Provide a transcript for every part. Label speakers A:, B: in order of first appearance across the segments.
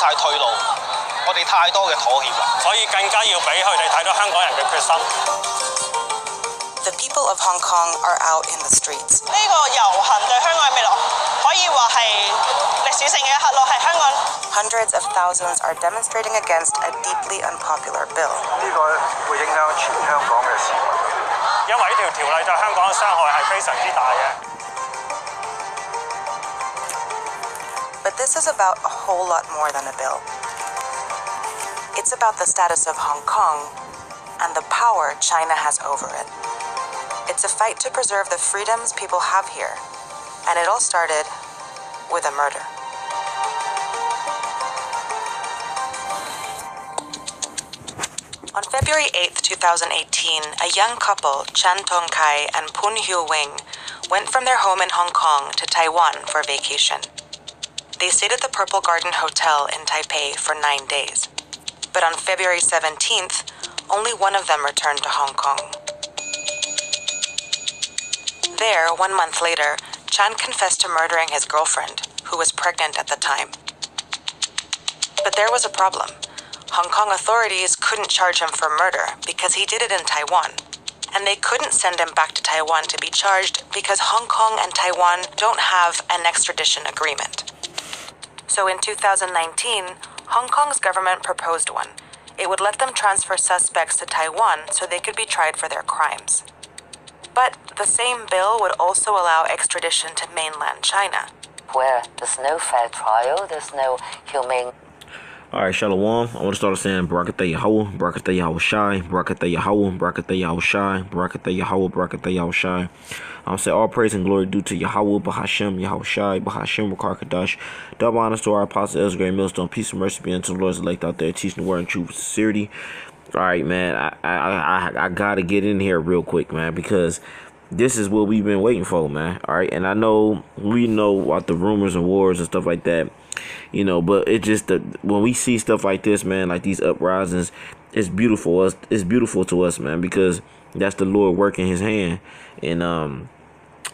A: 晒退路，我哋太多嘅妥協啦，所以更加要俾佢哋睇到香港人嘅決心。
B: The people of Hong Kong are out in the streets.
C: 呢個遊行對香港嘅未來可以話係歷史性嘅一刻咯，係香港。
B: Hundreds of thousands are demonstrating against a deeply unpopular bill.
D: 呢個會影響全香港嘅市民，
A: 因為呢條條例對香港嘅傷害係非常之大嘅。
B: But this is about a whole lot more than a bill. It's about the status of Hong Kong and the power China has over it. It's a fight to preserve the freedoms people have here, and it all started with a murder. On February 8th, 2018, a young couple, Chan Tong Kai and Poon Hyo Wing, went from their home in Hong Kong to Taiwan for vacation. They stayed at the Purple Garden Hotel in Taipei for 9 days. But on February 17th, only one of them returned to Hong Kong. There, 1 month later, Chan confessed to murdering his girlfriend, who was pregnant at the time. But there was a problem. Hong Kong authorities couldn't charge him for murder because he did it in Taiwan. And they couldn't send him back to Taiwan to be charged because Hong Kong and Taiwan don't have an extradition agreement. So in 2019, Hong Kong's government proposed one. It would let them transfer suspects to Taiwan so they could be tried for their crimes. But the same bill would also allow extradition to mainland China,
E: where there's no fair trial, there's no humane.
F: Alright, Shalom. I want to start off saying Barakatah Yahweh, Barakatah Yahweh Shai, Barakatah Yahweh, Barakatah Yahweh Shai, Barakatah Yahweh, Barakatah Yahweh Shai. I'm saying all praise and glory due to Yahweh, Bahashem, Yahweh Shai, Bahashem, Rakar Kadash. Double honors to our apostle, Ezra Great Millstone. Peace and mercy be unto the Lord's elect out there, teaching the word in truth and sincerity. Alright, man, I gotta get in here real quick, man, because this is what we've been waiting for, man. Alright, and I know we know about the rumors and wars and stuff like that. You know, but it just when we see stuff like this, man, like these uprisings, it's beautiful. It's beautiful to us, man, because that's the Lord working His hand. And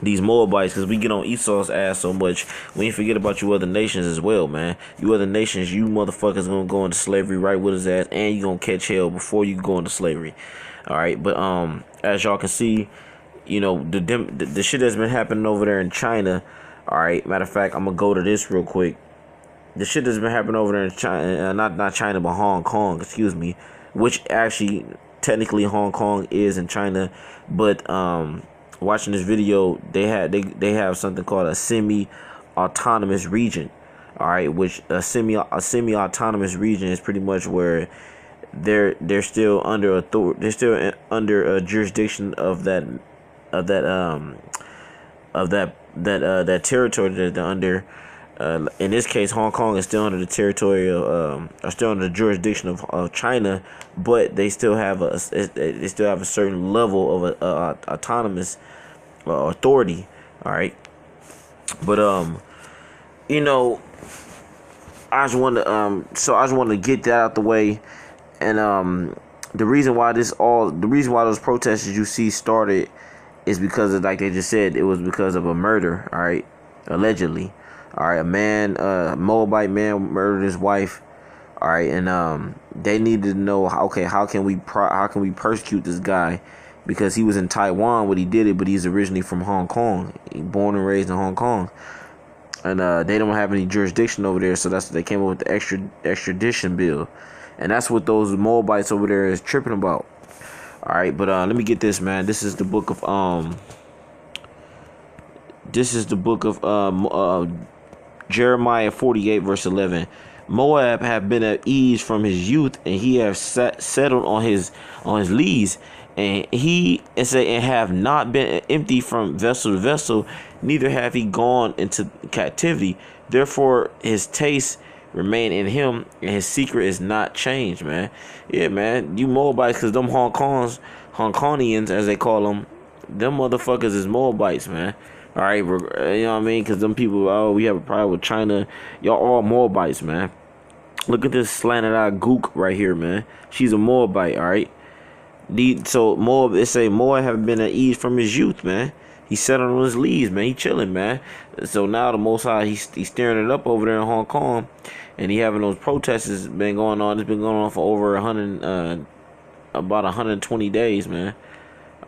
F: these Moabites, because we get on Esau's ass so much, we ain't forget about you other nations as well, man. You other nations, you motherfuckers gonna go into slavery right with his ass, and you gonna catch hell before you go into slavery. All right, but as y'all can see, you know the shit that's been happening over there in China. All right, matter of fact, I'm gonna go to this real quick. The shit that's been happening over there in China, not China, but Hong Kong, excuse me, which actually technically Hong Kong is in China, but watching this video, they have something called a semi-autonomous region. All right, which a semi-autonomous region is pretty much where they're still under authority, they're still under a jurisdiction of that territory that they're under. In this case, Hong Kong is still under the territory of, still under the jurisdiction of China, but they still have a certain level of autonomous authority. All right, but you know, I just want to get that out the way, and the reason why those protests you see started is because of, like they just said, it was because of a murder. All right, allegedly. All right, a Moabite man murdered his wife. All right, and they needed to know, okay, how can we persecute this guy, because he was in Taiwan when he did it, but he's originally from Hong Kong, born and raised in Hong Kong, and they don't have any jurisdiction over there, so that's what they came up with the extradition bill, and that's what those Moabites over there is tripping about. All right, but let me get this, man. This is the book of Jeremiah 48 verse 11. Moab have been at ease from his youth, and he have settled on his lees, and have not been empty from vessel to vessel, neither have he gone into captivity. Therefore his taste remain in him, and his secret is not changed, man. Yeah, man, you Moabites, because them Hong Kongians, as they call them motherfuckers is Moabites, man. All right, you know what I mean? Because them people, oh, we have a problem with China. Y'all all Moabites, man. Look at this slanted eye gook right here, man. She's a Moabite, all right? So Moab, it say Moab have been at ease from his youth, man. He sat on his leaves, man. He chilling, man. So now the Most High, he's stirring it up over there in Hong Kong, and he having those protests been going on. It's been going on for over about 120 days, man.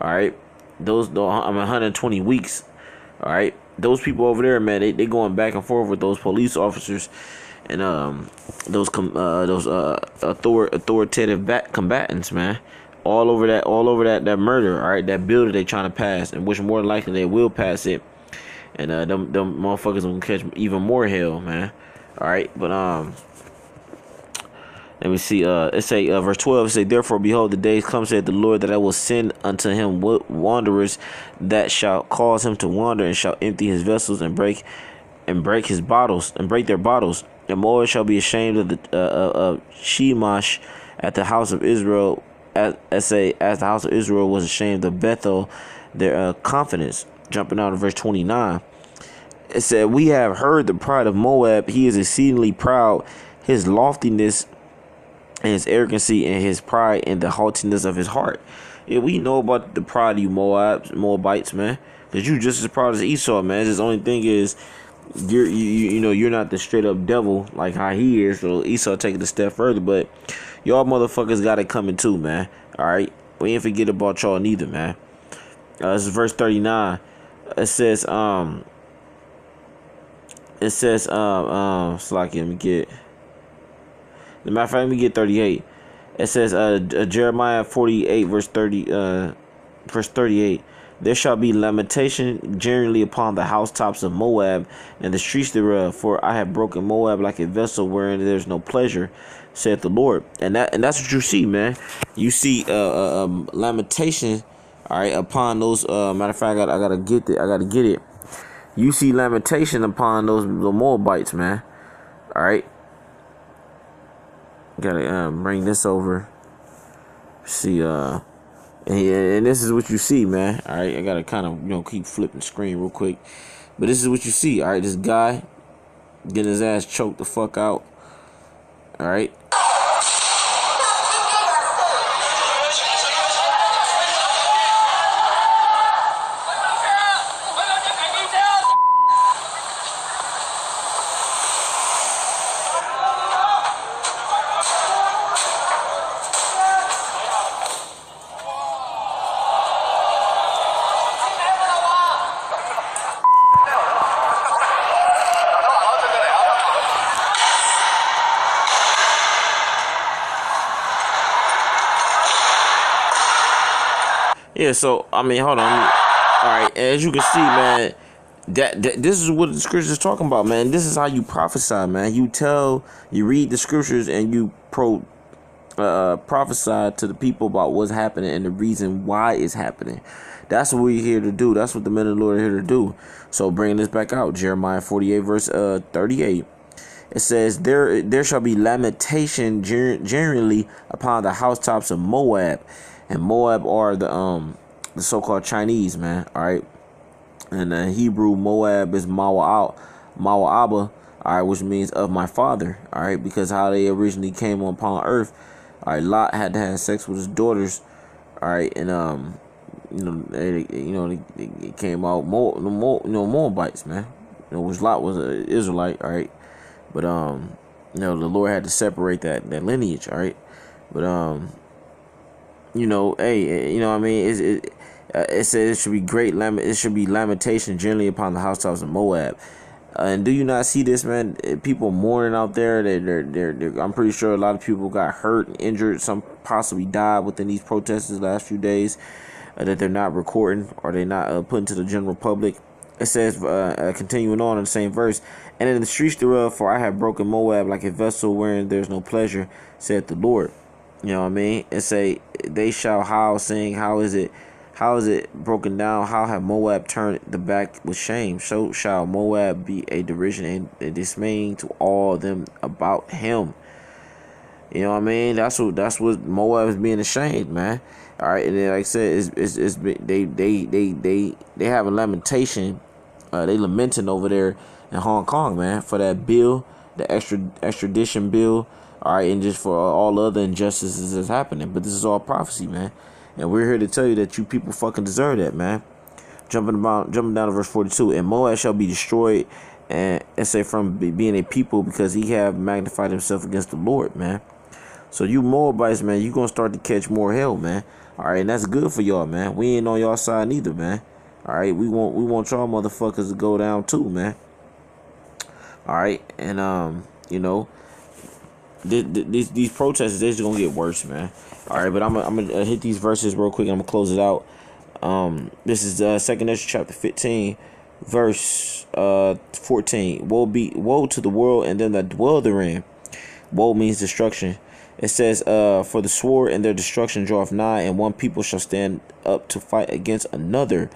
F: All right, 120 weeks. All right, those people over there, man, they going back and forth with those police officers and those authoritative combatants, man. All over that murder, all right, that bill that they trying to pass, and which more than likely they will pass it, and them motherfuckers gonna catch even more hell, man. All right, but let me see. It say verse 12. It say, therefore, behold, the days come, said the Lord, that I will send unto him wanderers that shall cause him to wander, and shall empty his vessels and break his bottles and break their bottles. And Moab shall be ashamed of the Shemash at the house of Israel. As the house of Israel was ashamed of Bethel, their confidence. Jumping out of verse 29, it said, we have heard the pride of Moab. He is exceedingly proud. His loftiness and his arrogancy and his pride and the haughtiness of his heart. Yeah, we know about the pride of you Moabites, man. Because you just as proud as Esau, man. Just the only thing is, you're not the straight up devil like how he is. So Esau take it a step further, but y'all motherfuckers got it coming too, man. All right, we ain't forget about y'all neither, man. This is verse 39. It says, Slacky, let me get. As a matter of fact, let me get 38. It says, Jeremiah 48, verse 38. There shall be lamentation generally upon the housetops of Moab and the streets thereof, for I have broken Moab like a vessel wherein there's no pleasure, saith the Lord. And that's what you see, man. You see lamentation, all right, upon those. Matter of fact, I gotta get it. You see lamentation upon the Moabites, man. All right. Gotta bring this over. See, and this is what you see, man. All right, I gotta kind of keep flipping the screen real quick, but this is what you see. All right, this guy getting his ass choked the fuck out. All right. Yeah, so I mean, hold on. All right, as you can see, man, that this is what the scriptures is talking about, man. This is how you prophesy, man. You read the scriptures and you prophesy to the people about what's happening and the reason why it's happening. That's what we're here to do. That's what the men of the Lord are here to do. So bringing this back out, Jeremiah 48, verse 38. It says, there shall be lamentation generally upon the housetops of Moab. And Moab are the so-called Chinese, man. All right, and in Hebrew, Moab is Mawa'aba, all right, which means of my father. All right, because how they originally came upon earth. All right, Lot had to have sex with his daughters. All right, and they came out Moabites, man. Which Lot was an Israelite. All right, but the Lord had to separate that lineage. All right, but hey, what I mean? It says it should be it should be lamentation generally upon the housetops of Moab. And do you not see this, man? People mourning out there. They're I'm pretty sure a lot of people got hurt and injured. Some possibly died within these protests the last few days that they're not recording or they're not putting to the general public. It says, continuing on in the same verse, and in the streets thereof, for I have broken Moab like a vessel wherein there's no pleasure, saith the Lord. You know what I mean? And say, they shall howl, saying, how is it broken down? How have Moab turned the back with shame? So shall Moab be a derision and dismaying to all them about him. You know what I mean? That's what Moab is being ashamed, man. All right, and then like I said, they have a lamentation. They lamenting over there in Hong Kong, man, for that bill, the extradition bill. All right, and just for all other injustices that's happening. But this is all prophecy, man. And we're here to tell you that you people fucking deserve that, man. Jumping down to verse 42. And Moab shall be destroyed, and say from being a people, because he have magnified himself against the Lord, man. So you Moabites, man, you gonna start to catch more hell, man. All right, and that's good for y'all, man. We ain't on y'all side neither, man. All right, we want y'all motherfuckers to go down too, man. All right, and you know, these protests, they're just gonna get worse, man. All right, but I'm gonna hit these verses real quick and I'm gonna close it out. This is 2nd Ezra chapter 15, verse 14. Woe to the world and them that dwell therein. Woe means destruction. It says, for the sword and their destruction draweth nigh, and one people shall stand up to fight against another,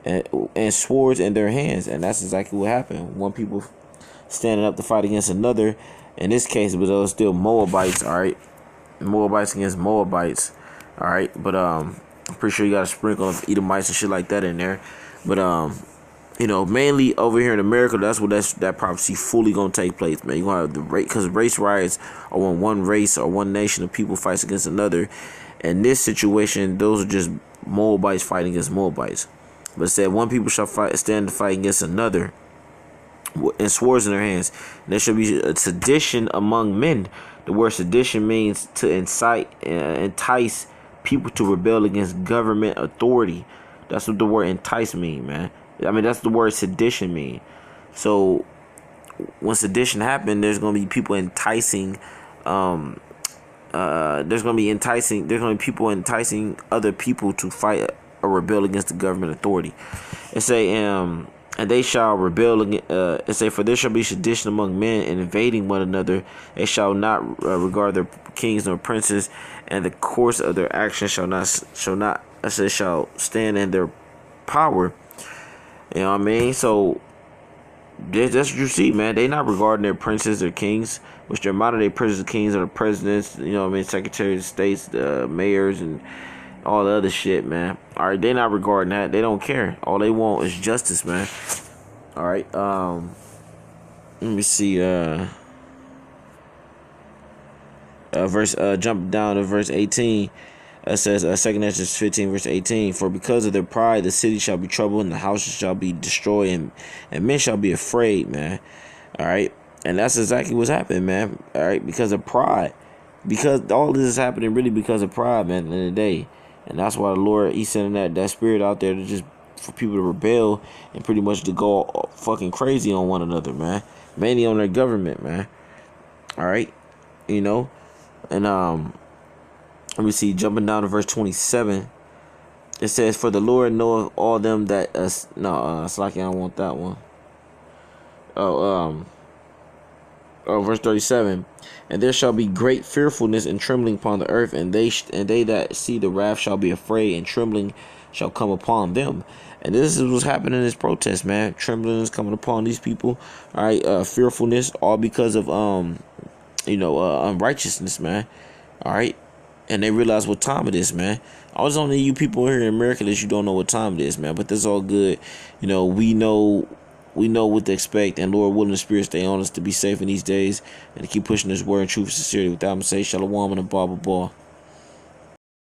F: and swords in their hands. And that's exactly what happened. One people standing up to fight against another. In this case, it was still Moabites, all right? Moabites against Moabites, all right? But I'm pretty sure you got a sprinkle of Edomites and shit like that in there. But you know, mainly over here in America, that's what that prophecy fully gonna take place, man. You gonna have the race, because race riots are when one race or one nation of people fights against another. In this situation, those are just Moabites fighting against Moabites. But it said one people shall stand to fight against another, and swords in their hands. And there shall be a sedition among men. The word sedition means to entice people to rebel against government authority. That's what the word entice mean, man. I mean, that's the word sedition mean. So when sedition happen, there's gonna be people enticing. There's gonna be people enticing other people to fight or rebel against the government authority. It say, and they shall rebel against. It say, for there shall be sedition among men, and invading one another. They shall not regard their kings nor princes, and the course of their actions shall stand in their power. You know what I mean? So that's what you see, man. They not regarding their princes or kings, which their modern day princes and kings are the presidents, you know what I mean, secretaries of states, the mayors, and all the other shit, man. All right, they not regarding that. They don't care. All they want is justice, man. All right, let me see. Jump down to verse 18. It says, 2nd Ezra 15, verse 18, for because of their pride, the city shall be troubled, and the houses shall be destroyed, and men shall be afraid, man. All right. And that's exactly what's happening, man. All right. Because of pride. Because all this is happening really because of pride, man, at the end of the day. And that's why the Lord, He's sending that spirit out there to just, for people to rebel and pretty much to go fucking crazy on one another, man. Mainly on their government, man. All right. You know. And, let me see, jumping down to verse 27. It says, for the Lord knoweth all them that it's like I don't want that one. Verse 37. And there shall be great fearfulness and trembling upon the earth, and they that see the wrath shall be afraid, and trembling shall come upon them. And this is what's happening in this protest, man. Trembling is coming upon these people. All right, fearfulness, all because of unrighteousness, man. All right. And they realize what time it is, man. I was only you people here in America that you don't know what time it is, man. But that's all good. You know, we know what to expect. And Lord willing, the Spirit stay on us to be safe in these days and to keep pushing this word in truth and sincerity. Without him, say shalom and a blah, blah, blah.